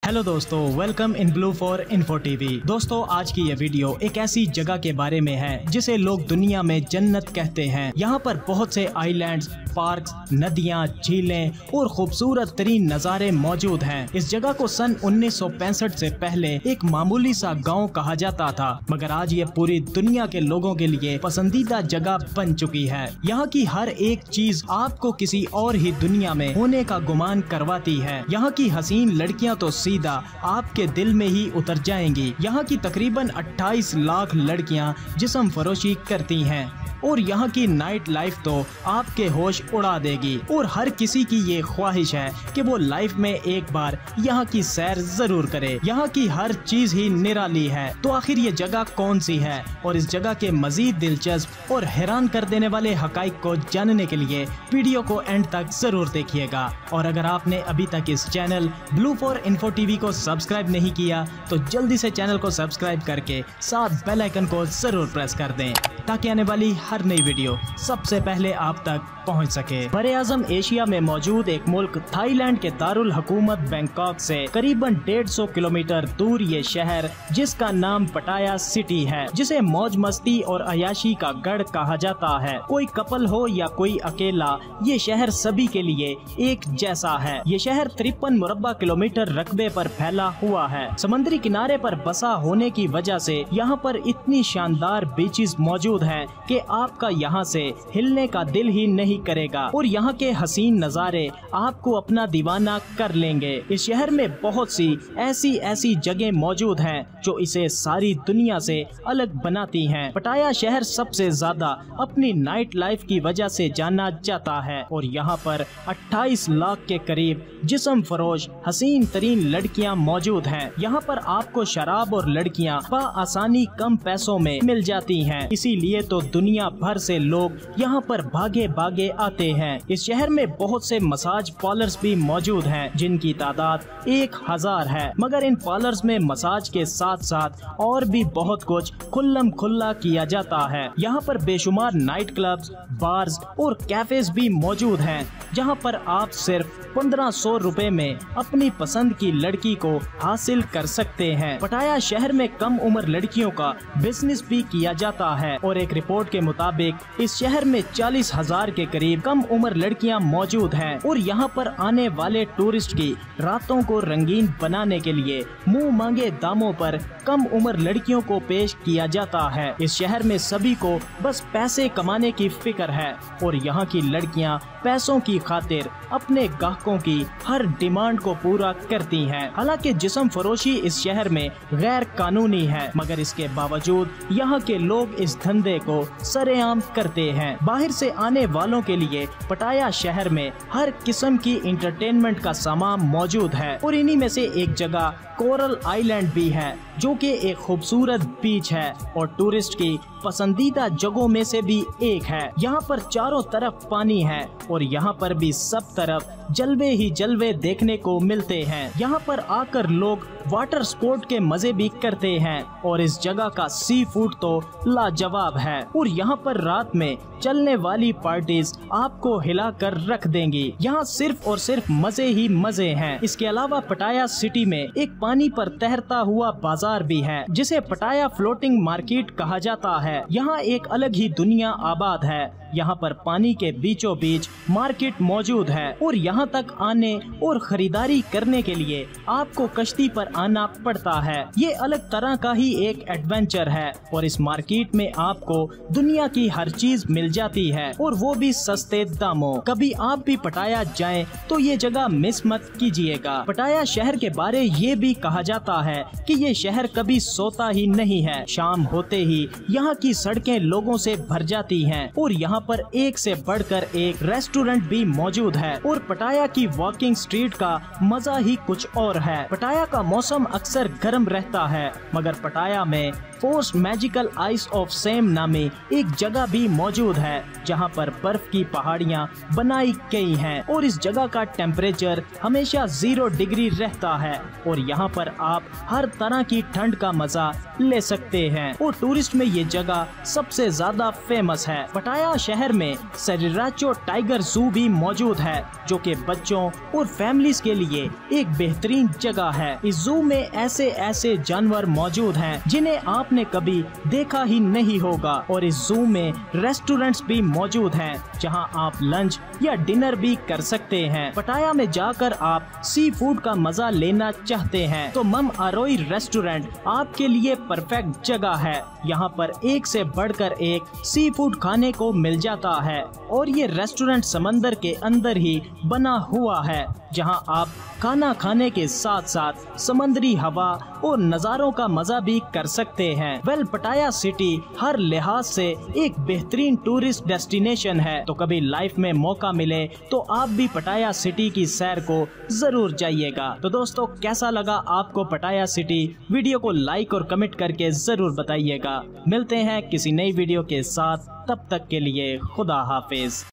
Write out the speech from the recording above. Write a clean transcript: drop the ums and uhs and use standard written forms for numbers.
Hello दोस्तों, welcome in blue for info TV. दोस्तों, आज की ये वीडियो एक ऐसी जगह के बारे में है जिसे लोग दुनिया में जन्नत कहते हैं। यहाँ पर बहुत से आइलैंड्स, पार्क्स, नदियाँ, झीलें और खूबसूरत तरीन नज़ारे मौजूद हैं। इस जगह को सन 1965 से पहले एक मामूली सा गांव कहा जाता था, मगर आज ये पूरी दुनिया के लोगों के लिए पसंदीदा जगह बन चुकी है। यहाँ की हर एक चीज आपको किसी और ही दुनिया में होने का गुमान करवाती है। यहाँ की हसीन लड़कियाँ तो सीधा आपके दिल में ही उतर जाएंगी। यहाँ की तकरीबन 28 लाख लड़कियाँ जिस्म फरोशी करती हैं और यहाँ की नाइट लाइफ तो आपके होश उड़ा देगी। और हर किसी की ये ख्वाहिश है कि वो लाइफ में एक बार यहाँ की सैर जरूर करे। यहाँ की हर चीज ही निराली है। तो आखिर ये जगह कौन सी है और इस जगह के मजीद दिलचस्प और हैरान कर देने वाले हकाइक को जानने के लिए वीडियो को एंड तक जरूर देखिएगा। और अगर आपने अभी तक इस channel blue for info TV को सब्सक्राइब नहीं किया तो जल्दी से चैनल को सब्सक्राइब करके साथ बेल आइकन को जरूर प्रेस कर दें ताकि आने वाली हर नई वीडियो सबसे पहले आप तक पहुंच सके। बरे आज़म एशिया में मौजूद एक मुल्क थाईलैंड के दारुल हुकूमत बैंकॉक से करीबन 150 किलोमीटर दूर ये शहर, जिसका नाम पटाया सिटी है, जिसे मौज मस्ती और अयाशी का गढ़ कहा जाता है। कोई कपल हो या कोई अकेला, ये शहर सभी के लिए एक जैसा है। ये शहर 53 मुरब्बा किलोमीटर रकबे पर फैला हुआ है। समुद्री किनारे पर बसा होने की वजह से यहाँ पर इतनी शानदार बीचेस मौजूद हैं कि आपका यहाँ से हिलने का दिल ही नहीं करेगा। और यहाँ के हसीन नज़ारे आपको अपना दीवाना कर लेंगे। इस शहर में बहुत सी ऐसी जगह मौजूद हैं जो इसे सारी दुनिया से अलग बनाती हैं। पटाया शहर सबसे ज्यादा अपनी नाइट लाइफ की वजह से जाना जाता है और यहाँ पर 28 लाख के करीब जिस्म फरोश हसीन तरीन लड़कियाँ मौजूद हैं। यहाँ पर आपको शराब और लड़कियाँ आसानी कम पैसों में मिल जाती हैं। इसीलिए तो दुनिया भर से लोग यहाँ पर भागे भागे आते हैं। इस शहर में बहुत से मसाज पार्लर्स भी मौजूद हैं जिनकी तादाद 1000 है। मगर इन पार्लर्स में मसाज के साथ साथ और भी बहुत कुछ खुल्लम खुल्ला किया जाता है। यहाँ पर बेशुमार नाइट क्लब्स, बार्स और कैफेज भी मौजूद हैं जहाँ पर आप सिर्फ 1500 रुपए में अपनी पसंद की लड़की को हासिल कर सकते हैं। पटाया शहर में कम उम्र लड़कियों का बिजनेस भी किया जाता है और एक रिपोर्ट के मुताबिक इस शहर में 40,000 के करीब कम उम्र लड़कियां मौजूद हैं। और यहाँ पर आने वाले टूरिस्ट की रातों को रंगीन बनाने के लिए मुंह मांगे दामों पर कम उम्र लड़कियों को पेश किया जाता है। इस शहर में सभी को बस पैसे कमाने की फिक्र है और यहाँ की लड़कियाँ पैसों की खातिर अपने ग्राहकों की हर डिमांड को पूरा करती हैं। हालांकि जिस्म फरोशी इस शहर में गैर कानूनी है, मगर इसके बावजूद यहाँ के लोग इस धंधे को सरेआम करते हैं। बाहर से आने वालों के लिए पटाया शहर में हर किस्म की इंटरटेनमेंट का सामान मौजूद है और इन्हीं में से एक जगह कोरल आइलैंड भी है जो कि एक खूबसूरत बीच है और टूरिस्ट की पसंदीदा जगहों में से भी एक है। यहाँ पर चारों तरफ पानी है और यहाँ पर भी सब तरफ जलवे ही जलवे देखने को मिलते हैं। यहाँ पर आकर लोग वाटर स्पोर्ट के मजे भी करते हैं और इस जगह का सी फूड तो लाजवाब है। और यहाँ पर रात में चलने वाली पार्टीज आपको हिला कर रख देंगी। यहाँ सिर्फ और सिर्फ मजे ही मजे हैं। इसके अलावा पटाया सिटी में एक पानी पर तैरता हुआ बाजार भी है जिसे पटाया फ्लोटिंग मार्केट कहा जाता है। यहाँ एक अलग ही दुनिया आबाद है। यहाँ पर पानी के बीचों बीच मार्केट मौजूद है और यहाँ तक आने और खरीदारी करने के लिए आपको कश्ती पर आना पड़ता है। ये अलग तरह का ही एक एडवेंचर है और इस मार्केट में आपको दुनिया की हर चीज मिल जाती है और वो भी सस्ते दामों। कभी आप भी पटाया जाएं तो ये जगह मिस मत कीजिएगा। पटाया शहर के बारे ये भी कहा जाता है कि ये शहर कभी सोता ही नहीं है। शाम होते ही यहाँ की सड़कें लोगों से भर जाती हैं और यहाँ पर एक से बढ़कर एक रेस्टोरेंट भी मौजूद है और पटाया की वॉकिंग स्ट्रीट का मजा ही कुछ और है। पटाया का मौसम अक्सर गर्म रहता है, मगर पटाया में force magical ice of same नामी एक जगह भी मौजूद है जहां पर बर्फ की पहाड़ियां बनाई गई हैं और इस जगह का टेम्परेचर हमेशा 0 डिग्री रहता है और यहां पर आप हर तरह की ठंड का मजा ले सकते हैं और टूरिस्ट में ये जगह सबसे ज्यादा फेमस है। पटाया शहर में सरिराचो टाइगर जू भी मौजूद है, जो कि बच्चों और फैमिलीज के लिए एक बेहतरीन जगह है। इस जू में ऐसे ऐसे जानवर मौजूद हैं जिन्हें आपने कभी देखा ही नहीं होगा। और इस जू में रेस्टोरेंट्स भी मौजूद हैं जहां आप लंच या डिनर भी कर सकते हैं। पटाया में जाकर आप सी फूड का मजा लेना चाहते हैं तो मम अरोई रेस्टोरेंट आपके लिए परफेक्ट जगह है। यहाँ पर एक से बढ़कर एक सी फूड खाने को मिल जाता है और ये रेस्टोरेंट समंदर के अंदर ही बना हुआ है, जहाँ आप खाना खाने के साथ साथ समंदरी हवा और नज़ारों का मजा भी कर सकते हैं। वेल, पटाया सिटी हर लिहाज से एक बेहतरीन टूरिस्ट डेस्टिनेशन है, तो कभी लाइफ में मौका मिले तो आप भी पटाया सिटी की सैर को जरूर जाइएगा। तो दोस्तों, कैसा लगा आपको पटाया सिटी? वीडियो को लाइक और कमेंट करके जरूर बताइएगा। मिलते हैं किसी नई वीडियो के साथ, तब तक के लिए खुदा हाफिज।